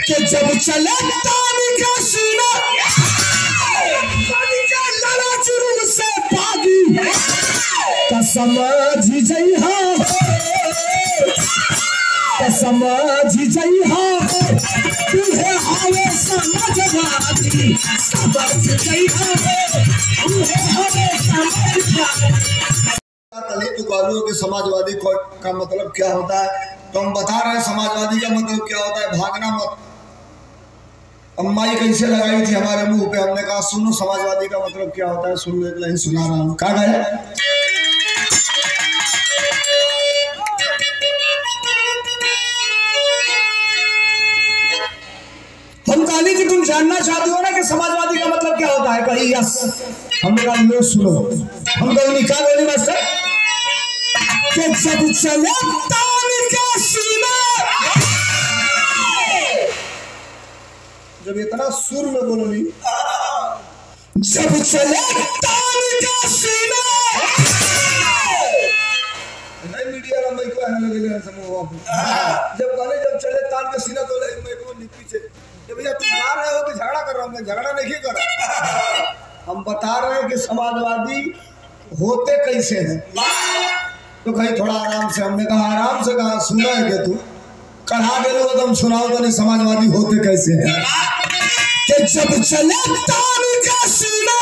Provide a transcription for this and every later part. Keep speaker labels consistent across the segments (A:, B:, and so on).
A: कि जब चले तानी का सीना तानी का लड़ा जुर्म से भागी तो समझ जइहा तो समझ जइहा तुहे हवे समझवादी समझ जइहा तुहे हवे समझवादी।
B: तू गालू कि समाजवादी का मतलब क्या होता है, तो हम बता रहे हैं समाजवादी का मतलब क्या होता है, भागना मत। अम्माई कैसे लगाई थी हमारे मुंह पे, हमने कहा सुनो समाजवादी का मतलब क्या होता है, सुनो एक लाइन सुना रहा हूँ। कहा गया
A: हम काली कि तुम जानना चाहते हो ना कि समाजवादी का मतलब क्या होता है, कही यस। हमने कहा लो सुनो, हम कहीं निकाल बोली मास्टर कि जब चले तानी का सीना,
B: जब इतना सुर में बोलो नहीं,
A: जब चले तानी का सीना
B: नहीं मीडिया में मैं को आने लगे समूह जब कहले जब चले तान के सीना तो मैं को पीछे भैया तुम गा रहे हो कि झगड़ा कर रहा हूँ, मैं झगड़ा नहीं कर रहा। हम बता रहे हैं कि समाजवादी होते कैसे हैं, तो कहीं थोड़ा आराम से। हमने कहा आराम से कहा, सुना है कि तू कढ़ा दे लो तो हम सुनाओ तो नहीं समाजवादी होते कैसे हैं।
A: कि जब चले तानी का सीना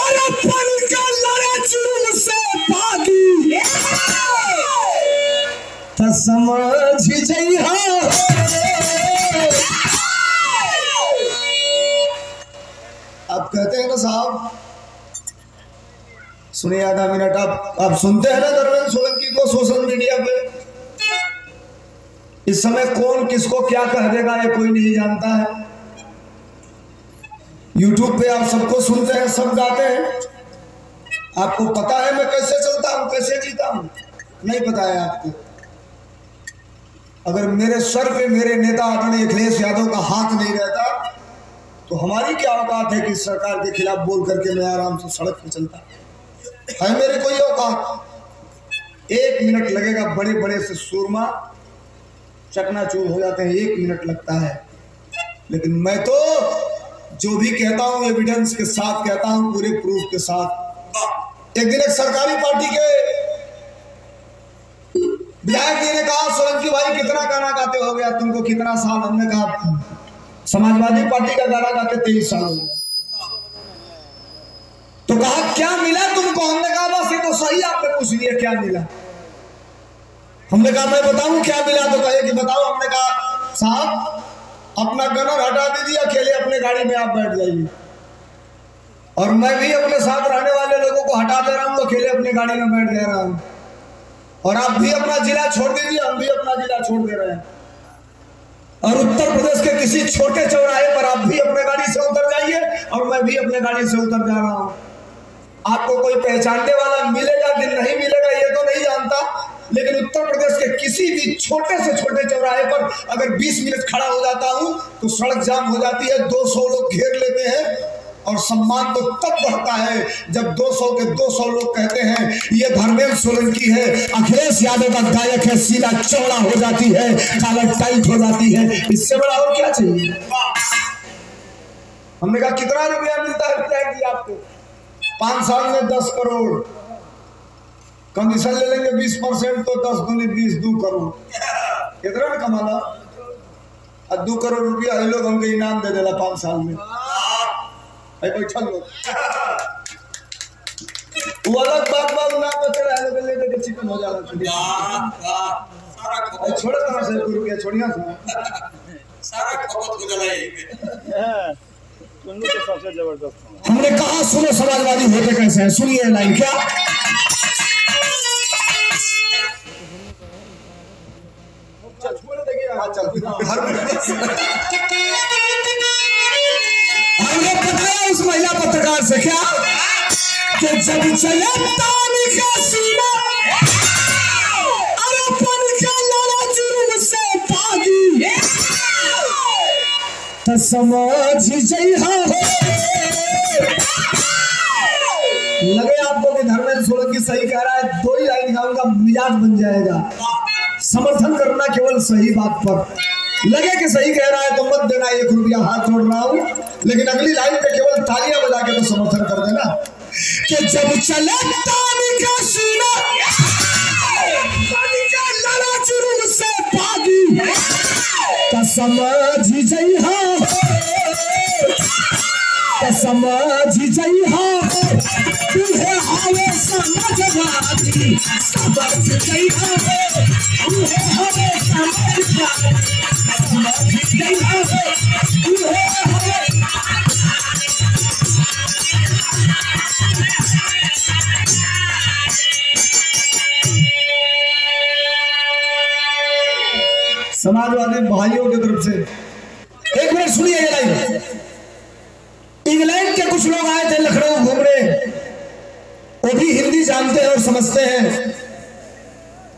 A: अरे पन का लड़े जुर्म से भागी तो समझ जइहा।
B: आप कहते हैं ना साहब, सुनिए आधा मिनट, आप सुनते हैं ना धर्मेंद्र सोलंकी को सोशल मीडिया पे। इस समय कौन किसको क्या कह देगा ये कोई नहीं जानता है। यूट्यूब पे आप सबको सुनते हैं, सब गाते हैं। आपको पता है मैं कैसे चलता हूं, कैसे जीता हूं? नहीं पता है आपको। अगर मेरे सर पे मेरे नेता आदरणीय अखिलेश यादव का हाथ नहीं रहता तो हमारी क्या औकात है कि सरकार के खिलाफ बोल करके मैं आराम से सड़क पे चलता है। मेरी कोई औकात? 1 मिनट लगेगा, बड़े बड़े से सूरमा चकनाचूर हो जाते हैं, 1 मिनट लगता है। लेकिन मैं तो जो भी कहता हूँ एविडेंस के साथ कहता हूँ, पूरे प्रूफ के साथ। एक दिन एक सरकारी पार्टी के विधायक जी ने कहा सोलंकी भाई कितना गाना गाते हो गया तुमको, कितना साल? हमने कहा समाजवादी पार्टी का गाना गाते 23 साल हो गया। तो कहा क्या मिला तुमको? हमने कहा बस ये तो सही आपने पूछ लिया क्या मिला। हमने कहा मैं बताऊं क्या मिला? तो कहे कि बताओ। हमने कहा साहब अपना गनर हटा दीजिए, अकेले अपने गाड़ी में आप बैठ जाइए, और मैं भी अपने साथ रहने वाले लोगों को हटा दे रहा हूं, अकेले अपने गाड़ी में बैठ जा रहा हूं, और आप भी अपना जिला छोड़ दीजिए, हम भी अपना जिला छोड़ दे रहे हैं, और उत्तर प्रदेश के किसी छोटे चौराहे पर आप भी अपने गाड़ी से उतर जाइए और मैं भी अपने गाड़ी से उतर जा रहा हूं। आपको कोई पहचानने वाला मिलेगा कि नहीं मिलेगा ये तो नहीं जानता, लेकिन उत्तर प्रदेश के किसी भी छोटे से छोटे चौराहे पर अगर 20 मिनट खड़ा हो जाता हूं तो सड़क जाम हो जाती है, 200 लोग घेर लेते हैं, और सम्मान तो तब बढ़ता है जब 200 के 200 लोग कहते हैं ये धर्मेंद्र सोलंकी है, अखिलेश यादव का गायक है, सीना चौड़ा हो जाती है, कॉलर टाइट हो जाती है। इससे बड़ा और क्या चाहिए? हमने कहा कितना रुपया मिलता है विधायक जी आपको? 5 साल में 10 करोड़, कमीशन ले लेंगे 20% तो 10 दूनी 20, 2 करोड़। कितना में कमाना? 2 करोड़ रुपया लोग हमको इनाम दे देला 5 साल में। बैठल लोग वो अलग बात ना बचे रहे लेके के चिकन हो जाला। छोड़े तरह से रुपया छोड़िया सारा खपत हो जाला है।
C: सुनने के सबसे जबरदस्त।
A: हमने कहा सुनो समाजवादी होते कैसे हैं, सुनिए लाइन क्या।
B: छोड़ देंगे
A: हमने बताया उस महिला पत्रकार से क्या कि जब चले तानी का सीना अरे पन का लड़ा जुर्म से भागी तो समझ जइहा। लगे आपको कि धर्मेंद्र सोलंकी सही कह रहा है, 2 ही लाइन गाऊंगा मिजाज बन जाएगा। समर्थन करना केवल सही बात पर,
B: लगे कि सही कह रहा है तो मत देना 1 रुपया, हाथ जोड़ रहा हूं, लेकिन अगली लाइन पे केवल तालियां बजा के तो समर्थन कर देना
A: कि जब चले तानी का सीना तानी का लड़ा जुर्म से भागी तो समझ जइहा, तो समझ जइहा तुहे हवे समझवादी, समझ जइहा तुहे हवे समझवादी, समझ जइहा तुहे हवे।
B: समाजवादी भाइयों की तरफ से 1 मिनट सुनिए ये लाइन। इंग्लैंड के कुछ लोग आए थे लखनऊ घूमने, वो भी हिंदी जानते हैं और समझते हैं।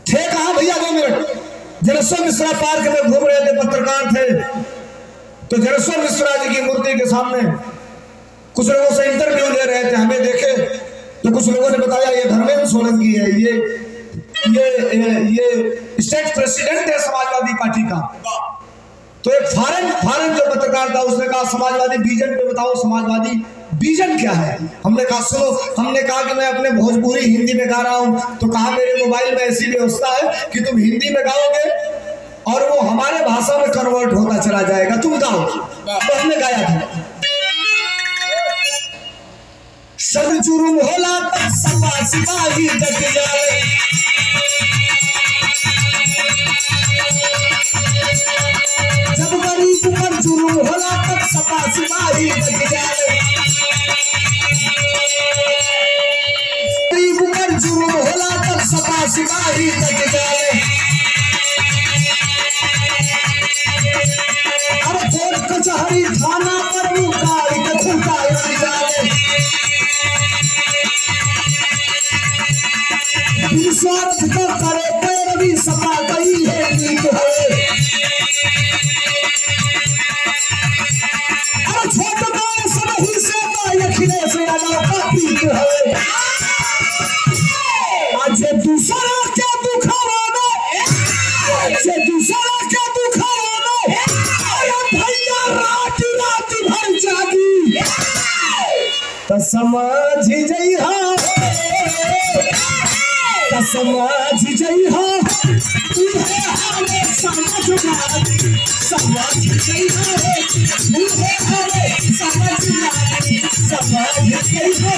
B: थे कहाँ भैया 2 मिनट, जनेश्वर मिश्रा पार्क में घूम रहे थे, पत्रकार थे, तो जनेश्वर मिश्रा जी की मूर्ति के सामने कुछ लोगों से इंटरव्यू ले रहे थे। हमें देखे तो कुछ लोगों ने बताया ये धर्मेंद्र सोलंकी है, ये स्टेट प्रेसिडेंट है समाजवादी पार्टी का। तो एक फॉरेन जो पत्रकार था उसने कहा समाजवादी विजन पे बताओ, समाजवादी विजन क्या है। हमने कहा सुनो, हमने कहा कि मैं अपने भोजपुरी हिंदी में गा रहा हूं, तो कहा मेरे मोबाइल में ऐसी व्यवस्था है कि तुम हिंदी में गाओगे और वो हमारे भाषा में कन्वर्ट होता चला जाएगा, तुम गाओ। तो हमने गाया था सब जुर्म होला सपा सिपाही डट जाए, जब गरीब पर जुर्म होला तब सपा सिपाही डट जाए, गरीब पर जुर्म होला तब सपा सिपाही डट जाए। अब कोर्ट कचहरी थाना पर मुकारी के खुलता जाए, स्वार्थ तो करे पैरवी सपा गई है नीत है। अब छोट गांव सब ही से अखिलेश यादव का पीत है। आज दूसरा के दुखवाना, से दूसरा के दुखवाना, भैया रात रात भर जागी तो समझ जइहा, समझ जइहा तुहे हवे समझवादी, समझ जइहा तुहे हवे समझवादी, समझ जइहा।